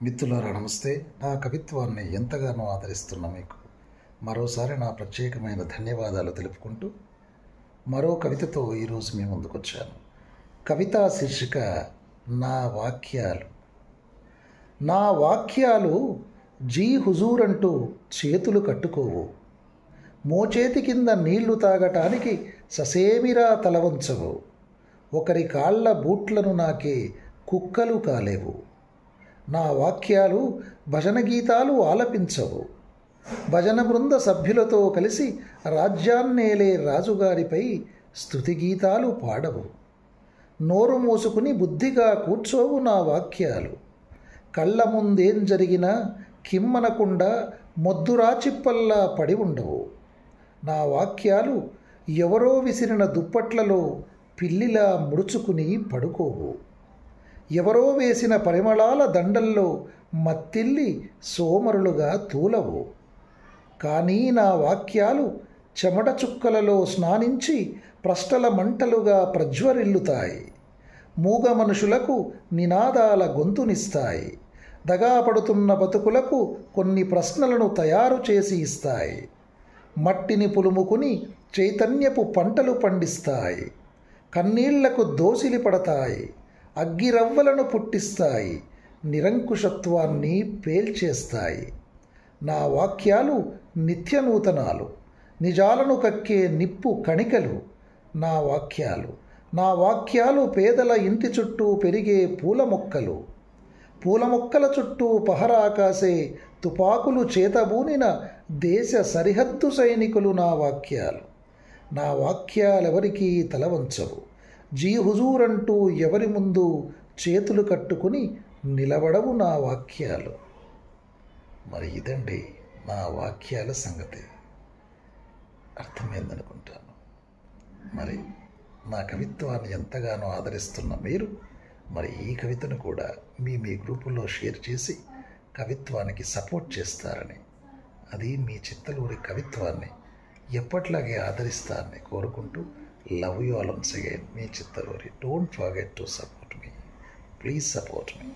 మిత్రులారా నమస్తే. నా కవిత్వాన్ని ఎంతగానో ఆదరిస్తున్న మీకు మరోసారి నా ప్రత్యేకమైన ధన్యవాదాలు తెలుపుకుంటూ మరో కవితతో ఈరోజు మీ ముందుకొచ్చాను. కవితా శీర్షిక నా వాక్యాలు. నా వాక్యాలు జీ హుజూర్ అంటూ చేతులు కట్టుకోవు, మోచేతి కింద నీళ్లు తాగటానికి ససేమిరా తలవంచవు, ఒకరి కాళ్ల బూట్లను నాకే కుక్కలు కాలేవు. నా వాక్యాలు భజన గీతాలు ఆలపించవు, భజన బృంద సభ్యులతో కలిసి రాజ్యాన్నేలే రాజుగారిపై స్తుతి గీతాలు పాడవు. నోరు మూసుకుని బుద్ధిగా కూర్చోవు నా వాక్యాలు, కళ్ళ ముందేం జరిగినా కిమ్మనకుండా మొద్దురాచిప్పల్లా పడి ఉండవు. నా వాక్యాలు ఎవరో విసిరిన దుప్పట్లలో పిల్లిలా ముడుచుకుని పడుకోవు, ఎవరో వేసిన పరిమళాల దండల్లో మత్తిల్లి సోమరులుగా తూలవు. కానీ నా వాక్యాలు చెమట చుక్కలలో స్నానించి ప్రష్టల మంటలుగా ప్రజ్వరిల్లుతాయి, మూగ మనుషులకు నినాదాల గొంతునిస్తాయి, దగాపడుతున్న బతుకులకు కొన్ని ప్రశ్నలను తయారు చేసి ఇస్తాయి, మట్టిని పులుముకుని చైతన్యపు పంటలు పండిస్తాయి, కన్నీళ్లకు దోసిలి పడతాయి, అగ్గిరవ్వలను పుట్టిస్తాయి, నిరంకుశత్వాన్ని పేల్చేస్తాయి. నా వాక్యాలు నిత్యనూతనాలు, నిజాలను కక్కే నిప్పు కణికలు. నా వాక్యాలు పేదల ఇంటి చుట్టూ పెరిగే పూల మొక్కలు, పూల మొక్కల చుట్టూ పహరా కాసే తుపాకులు చేతబూనిన దేశ సరిహద్దు సైనికులు. నా వాక్యాలెవరికీ తలవంచవు, జీ హుజూర్ అంటూ ఎవరి ముందు చేతులు కట్టుకుని నిలబడవు నా వాక్యాలు. మరి ఇదండి నా వాక్యాల సంగతి. అర్థమైందనుకుంటాను. మరి నా కవిత్వాన్ని ఎంతగానో ఆదరిస్తున్న మీరు మరి ఈ కవితను కూడా మీ గ్రూపుల్లో షేర్ చేసి కవిత్వానికి సపోర్ట్ చేస్తారని, అది మీ చిత్తలూరి కవిత్వాన్ని ఎప్పట్లాగే ఆదరిస్తారని కోరుకుంటూ love you all once again. Me Chittaluri. Don't forget to support me. Please support me.